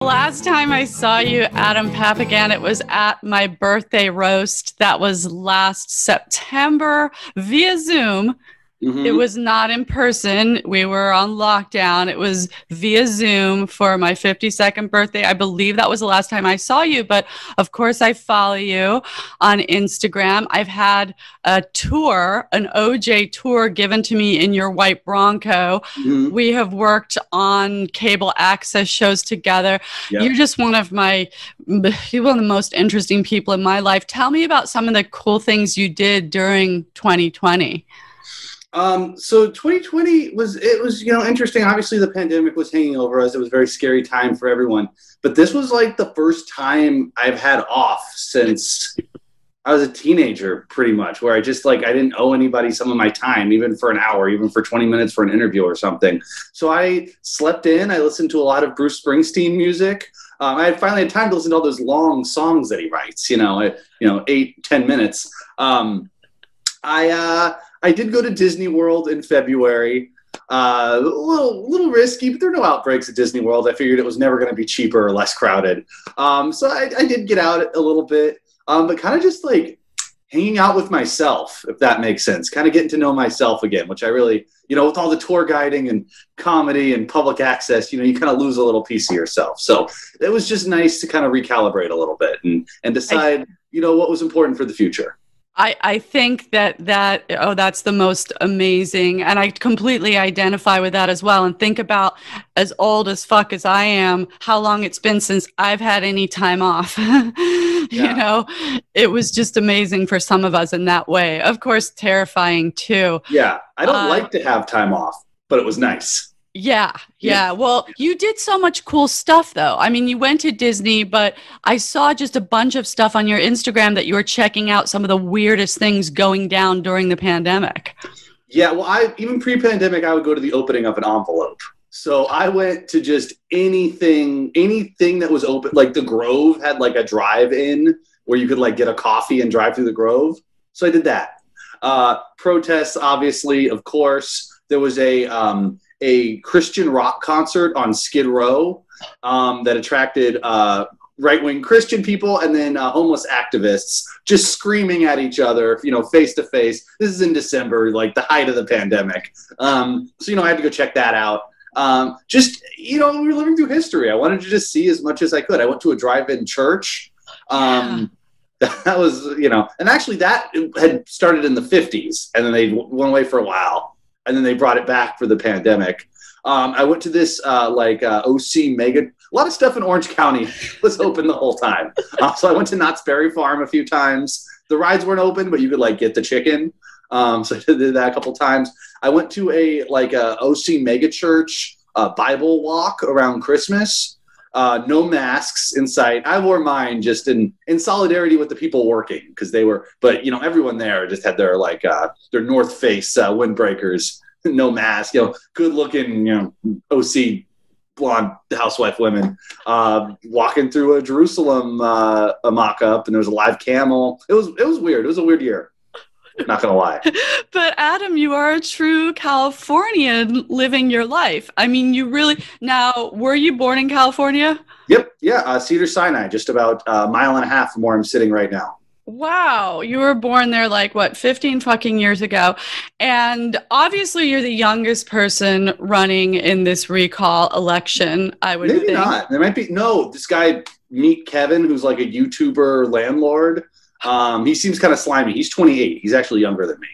Last time I saw you, Adam Papagan, it was at my birthday roast. That was last September via Zoom. Mm-hmm. It was not in person. We were on lockdown. It was via Zoom for my 52nd birthday. I believe that was the last time I saw you, but of course I follow you on Instagram. I've had a tour, an OJ tour given to me in your white Bronco. Mm-hmm. We have worked on cable access shows together. Yep. You're just one of the most interesting people in my life. Tell me about some of the cool things you did during 2020. So 2020 was interesting. Obviously the pandemic was hanging over us. It was a very scary time for everyone, but this was like the first time I've had off since I was a teenager, pretty much, where I just I didn't owe anybody some of my time, even for an hour, even for 20 minutes for an interview or something. So I slept in, I listened to a lot of Bruce Springsteen music. I finally had time to listen to all those long songs that he writes, 8-10 minutes. I did go to Disney World in February. A little risky, but there are no outbreaks at Disney World. I figured it was never going to be cheaper or less crowded. So I did get out a little bit, but kind of just hanging out with myself, if that makes sense. Kind of getting to know myself again, which I really, with all the tour guiding and comedy and public access, you kind of lose a little piece of yourself. So it was just nice to kind of recalibrate a little bit and decide, what was important for the future. I think that's the most amazing, and I completely identify with that as well. And think about, as old as fuck as I am, how long it's been since I've had any time off. Yeah. It was just amazing for some of us in that way. Of course, terrifying too. Yeah, I don't like to have time off, but it was nice. Yeah. Well, you did so much cool stuff, though. I mean, you went to Disney, but I saw just a bunch of stuff on your Instagram that you were checking out some of the weirdest things going down during the pandemic. Yeah, well, even pre-pandemic, I would go to the opening of an envelope. So I went to just anything that was open. Like the Grove had a drive-in where you could get a coffee and drive through the Grove. So I did that. Protests, obviously, of course. There was a Christian rock concert on Skid Row that attracted right-wing Christian people and then homeless activists just screaming at each other, face to face. This is in December, the height of the pandemic. So, I had to go check that out. We were living through history. I wanted to just see as much as I could. I went to a drive-in church. That was, and actually that had started in the 50s and then they went away for a while. And then they brought it back for the pandemic. I went to this OC mega. A lot of stuff in Orange County was open the whole time. So I went to Knott's Berry Farm a few times. The rides weren't open, but you could get the chicken. So I did that a couple times. I went to a OC mega church Bible walk around Christmas. No masks in sight. I wore mine just in solidarity with the people working because they were, but everyone there just had their their North Face windbreakers, no mask, good looking, OC blonde housewife women walking through a Jerusalem a mock-up, and there was a live camel. It was weird. It was a weird year. Not gonna lie. But Adam, you are a true Californian living your life. I mean, now, were you born in California? Yep. Yeah. Cedar Sinai, just about a mile and a half from where I'm sitting right now. Wow. You were born there 15 fucking years ago. And obviously you're the youngest person running in this recall election, I would think. Maybe not. There might be. No, this guy, Meet Kevin, who's a YouTuber landlord. He seems kind of slimy. He's 28. He's actually younger than me.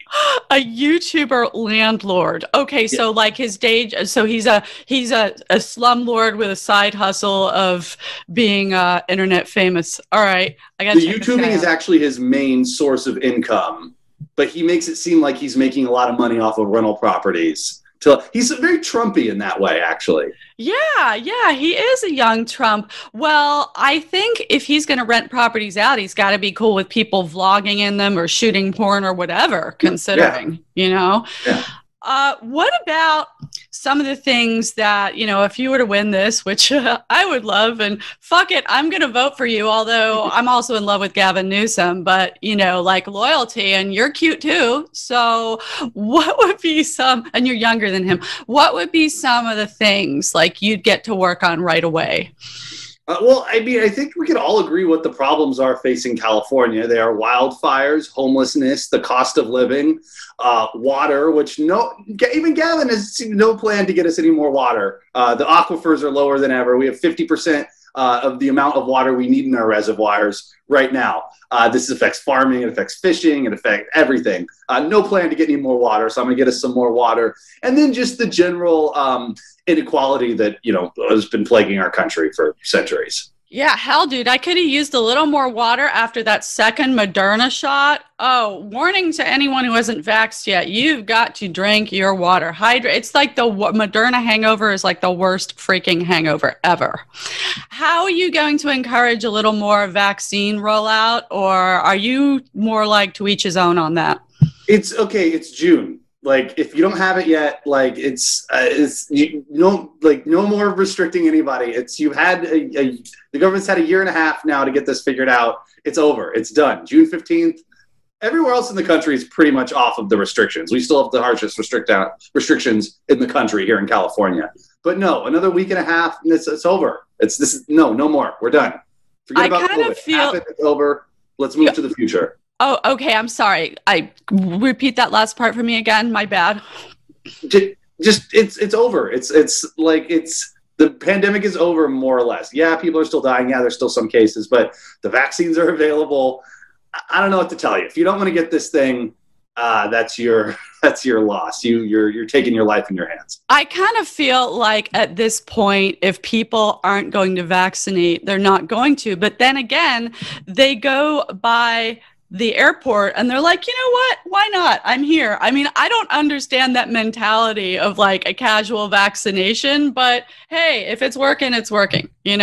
A YouTuber landlord. Okay, yeah. So his day. So he's a slumlord with a side hustle of being internet famous. All right, I got. The YouTubing is actually his main source of income, but he makes it seem like he's making a lot of money off of rental properties. He's very Trumpy in that way, actually. Yeah, he is a young Trump. Well, I think if he's going to rent properties out, he's got to be cool with people vlogging in them or shooting porn or whatever, considering, Yeah. What about some of the things that, if you were to win this, which I would love, and fuck it, I'm going to vote for you, although I'm also in love with Gavin Newsom, but, loyalty, and you're cute too. So what would be and you're younger than him, what would be some of the things you'd get to work on right away? Well, I mean, I think we can all agree what the problems are facing California. They are wildfires, homelessness, the cost of living, water, which even Gavin has no plan to get us any more water. The aquifers are lower than ever. We have 50% of the amount of water we need in our reservoirs right now. This affects farming, it affects fishing, it affects everything. No plan to get any more water, so I'm going to get us some more water. And then just the general inequality that, has been plaguing our country for centuries. Yeah, hell, dude, I could have used a little more water after that second Moderna shot. Oh, warning to anyone who hasn't vaxxed yet, you've got to drink your water. Hydrate. It's like the Moderna hangover is like the worst freaking hangover ever. How are you going to encourage a little more vaccine rollout, or are you more like to each his own on that? It's okay. It's June. Like, if you don't have it yet, like, no more restricting anybody. The government's had a year and a half now to get this figured out. It's over. It's done. June 15th. Everywhere else in the country is pretty much off of the restrictions. We still have the harshest restrictions in the country here in California. But no, another week and a half, and it's over. No more. We're done. Forget about COVID. It's over. Let's move to the future. Oh, okay. I'm sorry. Repeat that last part for me again. My bad. It's over. The pandemic is over, more or less. Yeah, people are still dying. Yeah, there's still some cases, but the vaccines are available. I don't know what to tell you. If you don't want to get this thing, that's your loss. You're taking your life in your hands. I kind of feel like at this point, if people aren't going to vaccinate, they're not going to. But then again, they go by the airport and they're like, you know what? Why not? I'm here. I mean, I don't understand that mentality of like a casual vaccination, but hey, if it's working, it's working, You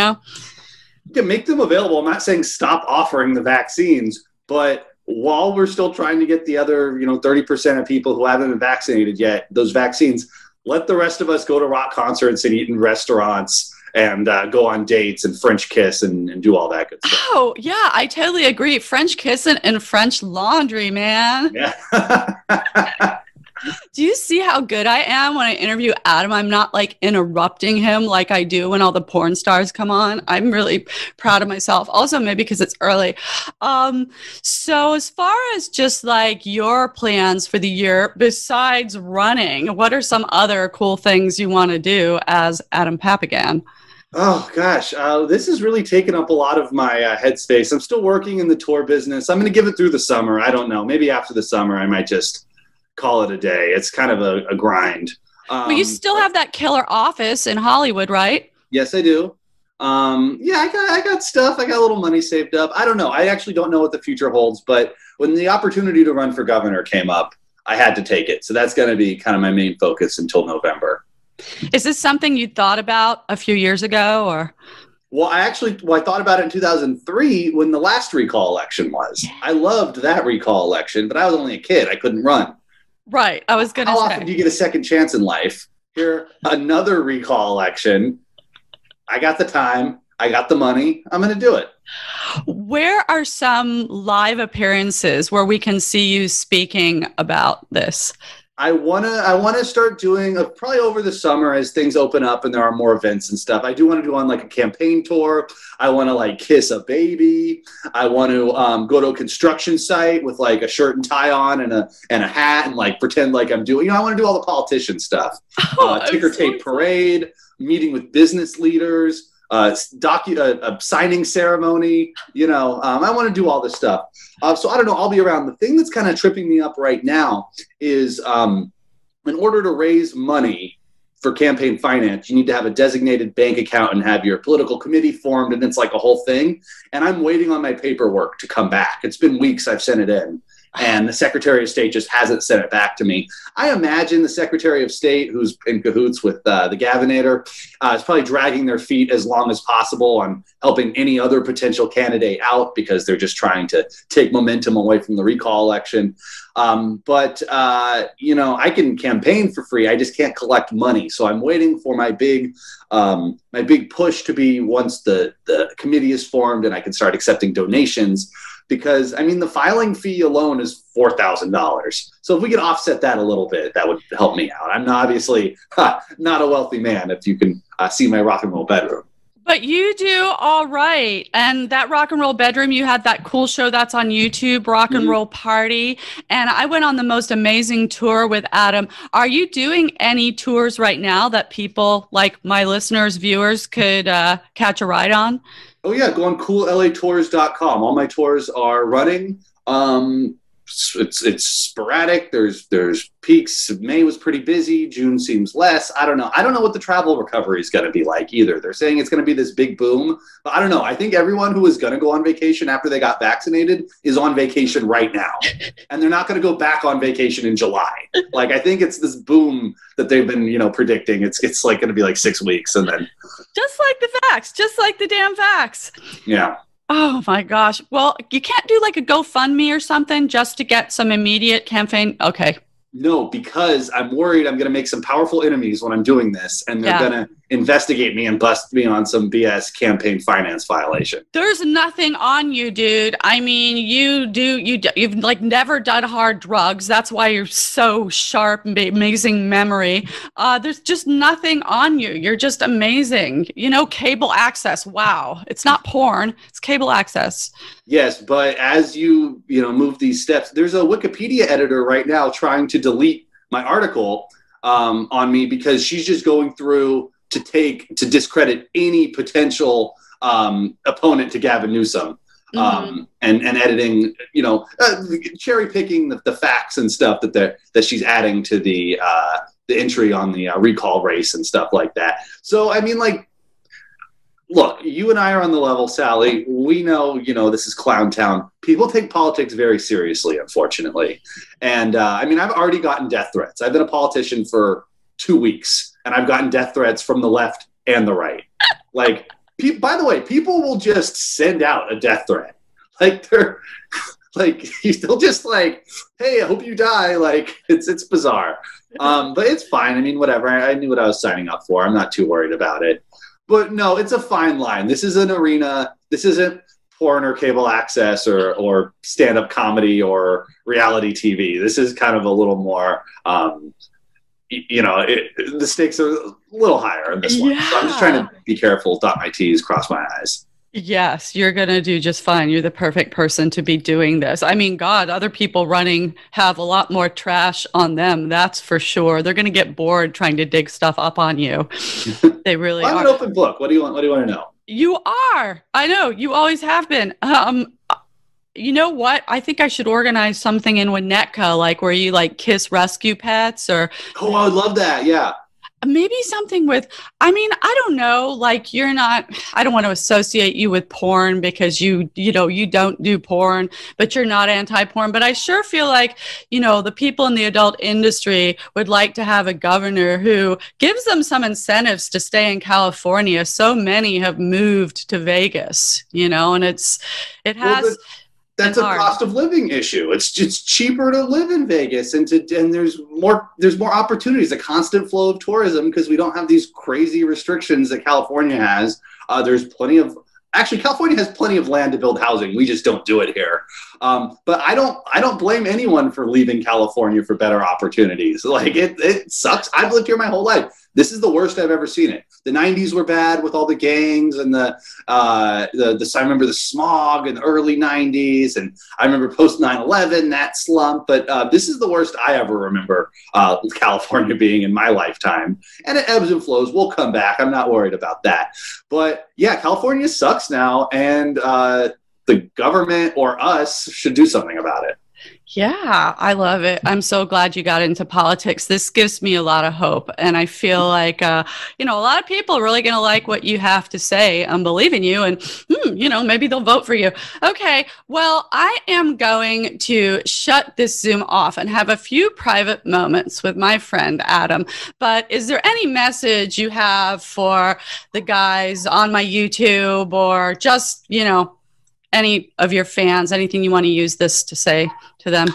can make them available. I'm not saying stop offering the vaccines, but while we're still trying to get the other, 30% of people who haven't been vaccinated yet, those vaccines, let the rest of us go to rock concerts and eat in restaurants and go on dates and French kiss and do all that good stuff. Oh, yeah, I totally agree. French kissing and French laundry, man. Yeah. Do you see how good I am when I interview Adam? I'm not like interrupting him like I do when all the porn stars come on. I'm really proud of myself. Also, maybe because it's early. So as far as just like your plans for the year, besides running, what are some other cool things you want to do as Adam Papagan? Oh, gosh. This has really taken up a lot of my headspace. I'm still working in the tour business. I'm going to give it through the summer. I don't know. Maybe after the summer, I might just call it a day. It's kind of a grind. Well, you still have that killer office in Hollywood, right? Yes, I do. Yeah, I got stuff. I got a little money saved up. I don't know. I actually don't know what the future holds, but when the opportunity to run for governor came up, I had to take it. So that's going to be kind of my main focus until November. Is this something you thought about a few years ago, or? Well, I thought about it in 2003 when the last recall election was. I loved that recall election, but I was only a kid. I couldn't run. Right. I was going to say. How often do you get a second chance in life? Here, another recall election. I got the time. I got the money. I'm going to do it. Where are some live appearances where we can see you speaking about this? I wanna start doing probably over the summer as things open up and there are more events and stuff. I do want to do on like a campaign tour. I want to like kiss a baby. I want to go to a construction site with like a shirt and tie on and a hat and like pretend like I'm doing. I want to do all the politician stuff. Ticker tape parade, meeting with business leaders, a signing ceremony. I want to do all this stuff. So I don't know. I'll be around. The thing that's kind of tripping me up right now is in order to raise money for campaign finance, you need to have a designated bank account and have your political committee formed, and it's like a whole thing. And I'm waiting on my paperwork to come back. It's been weeks I've sent it in, and the Secretary of State just hasn't sent it back to me. I imagine the Secretary of State, who's in cahoots with the Gavinator, is probably dragging their feet as long as possible on helping any other potential candidate out because they're just trying to take momentum away from the recall election. But I can campaign for free. I just can't collect money. So I'm waiting for my big push to be once the committee is formed and I can start accepting donations. Because, the filing fee alone is $4,000. So if we could offset that a little bit, that would help me out. I'm obviously not a wealthy man, if you can see my rock and roll bedroom. But you do all right. And that rock and roll bedroom, you had that cool show that's on YouTube, Rock and Roll Party. And I went on the most amazing tour with Adam. Are you doing any tours right now that people like my listeners, viewers could catch a ride on? Oh yeah, go on coollatours.com. All my tours are running. It's sporadic. There's peaks. May was pretty busy. June seems less. I don't know. I don't know what the travel recovery is going to be like either. They're saying it's going to be this big boom, but I don't know. I think everyone who was going to go on vacation after they got vaccinated is on vacation right now, and they're not going to go back on vacation in July. Like I think it's this boom that they've been predicting. It's like going to be like 6 weeks, and then just like the facts, just like the damn facts. Yeah. Oh my gosh. Well, you can't do like a GoFundMe or something just to get some immediate campaign. Okay. No, because I'm worried I'm going to make some powerful enemies when I'm doing this, and they're going to investigate me and bust me on some BS campaign finance violation. There's nothing on you, dude. I mean, you've like never done hard drugs. That's why you're so sharp and amazing memory. There's just nothing on you. You're just amazing. Cable access. Wow. It's not porn. It's cable access. Yes, but as you move these steps, there's a Wikipedia editor right now trying to delete my article on me because she's just going through to discredit any potential opponent to Gavin Newsom, and editing, cherry picking the facts and stuff that she's adding to the entry on the recall race and stuff like that. So I mean, like, look, you and I are on the level, Sally. We know, this is Clown Town. People take politics very seriously, unfortunately. And I mean, I've already gotten death threats. I've been a politician for 2 weeks, and I've gotten death threats from the left and the right. Like, by the way, people will just send out a death threat. Like, they're like, they'll just like, hey, I hope you die. Like, it's bizarre. But it's fine. I mean, whatever. I knew what I was signing up for. I'm not too worried about it. But no, it's a fine line. This is an arena. This isn't porn or cable access or stand-up comedy or reality TV. This is kind of a little more, the stakes are a little higher in this one. Yeah. So I'm just trying to be careful, dot my T's, cross my I's. Yes, you're going to do just fine. You're the perfect person to be doing this. I mean, God, other people running have a lot more trash on them. That's for sure. They're going to get bored trying to dig stuff up on you. They really are. I'm an open book. What do you want to know? You are. I know. You always have been. You know what? I think I should organize something in Winnetka, like where you like kiss rescue pets or. Oh, I would love that. Yeah. Maybe something with, I mean, I don't know, like I don't want to associate you with porn because you don't do porn, but you're not anti-porn. But I sure feel like, the people in the adult industry would like to have a governor who gives them some incentives to stay in California. So many have moved to Vegas, and that's a cost of living issue. It's cheaper to live in Vegas, and there's more opportunities, a constant flow of tourism because we don't have these crazy restrictions that California has. California has plenty of land to build housing. We just don't do it here. But I don't blame anyone for leaving California for better opportunities. Like it sucks. I've lived here my whole life. This is the worst I've ever seen it. The 90s were bad with all the gangs and I remember the smog in the early 90s, and I remember post 9/11 that slump. But this is the worst I ever remember California being in my lifetime. And it ebbs and flows. We'll come back. I'm not worried about that. But yeah, California sucks now, and the government or us should do something about it. Yeah, I love it. I'm so glad you got into politics. This gives me a lot of hope. And I feel like, a lot of people are really going to like what you have to say. I'm believing you and, maybe they'll vote for you. Okay, well, I am going to shut this Zoom off and have a few private moments with my friend, Adam. But is there any message you have for the guys on my YouTube or just, any of your fans, anything you want to use this to say to them?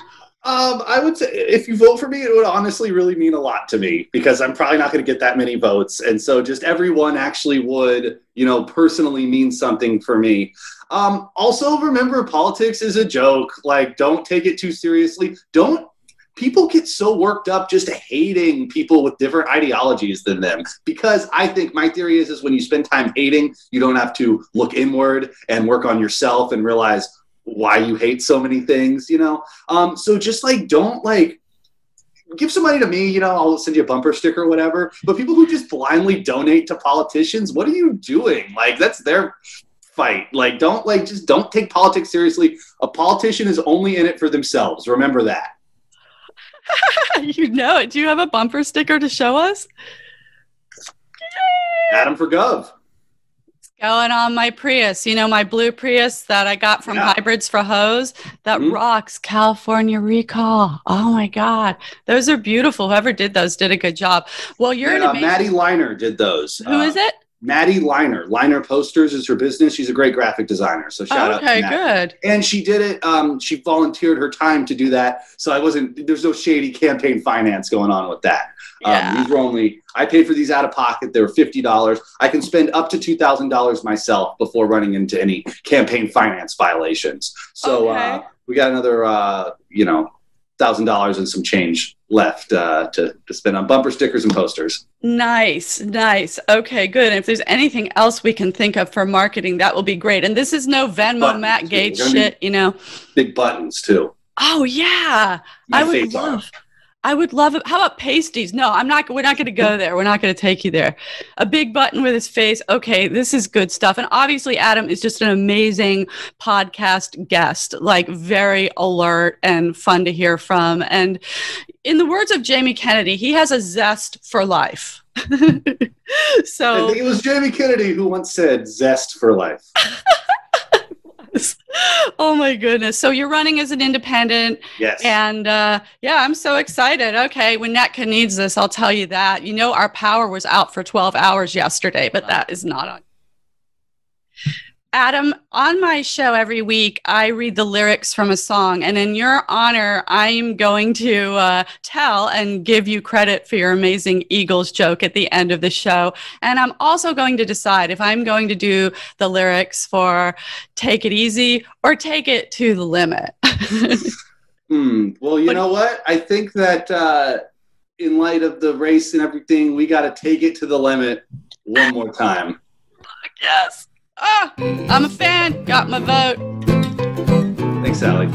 I would say if you vote for me, it would honestly really mean a lot to me because I'm probably not going to get that many votes. And so just everyone actually would, personally mean something for me. Also, remember, politics is a joke. Like, don't take it too seriously. Don't people get so worked up just hating people with different ideologies than them. Because I think my theory is when you spend time hating, you don't have to look inward and work on yourself and realize why you hate so many things, you know? So just like, don't like, give some money to me, you know, I'll send you a bumper sticker or whatever. But people who just blindly donate to politicians, what are you doing? Like, that's their fight. Like, just don't take politics seriously. A politician is only in it for themselves. Remember that. You know it. Do you have a bumper sticker to show us? Adam for Gov. Going on my Prius, you know, my blue Prius that I got from Hybrids for Hose, that rocks. California recall. Oh my God. Those are beautiful. Whoever did those did a good job. Well, you're Maddie Liner did those. Who is it? Maddie Liner. Liner Posters is her business. She's a great graphic designer. So shout out to Maddie. Okay, good. And she did it. She volunteered her time to do that. So there's no shady campaign finance going on with that. These were I paid for these out of pocket. They were $50. I can spend up to $2,000 myself before running into any campaign finance violations. So we got another, $1,000 and some change left to spend on bumper stickers and posters. Nice. Okay, good. And if there's anything else we can think of for marketing, that will be great. And this is no Venmo, buttons, Matt Gates shit, you know. Big buttons too. Oh yeah, I would love it. How about pasties? No, we're not going to go there. We're not going to take you there. A big button with his face. Okay, this is good stuff. And obviously, Adam is just an amazing podcast guest, like very alert and fun to hear from. And in the words of Jamie Kennedy, he has a zest for life. So I think it was Jamie Kennedy who once said zest for life. Oh my goodness. So you're running as an independent. Yes. And I'm so excited. Okay. When Netka needs this, I'll tell you that. You know, our power was out for 12 hours yesterday, but that is not on. Adam, on my show every week, I read the lyrics from a song. And in your honor, I'm going to tell and give you credit for your amazing Eagles joke at the end of the show. And I'm also going to decide if I'm going to do the lyrics for Take It Easy or Take It to the Limit. Well, you know what? I think that in light of the race and everything, we got to take it to the limit one more time. Yes. I'm a fan. Got my vote. Thanks, Sally.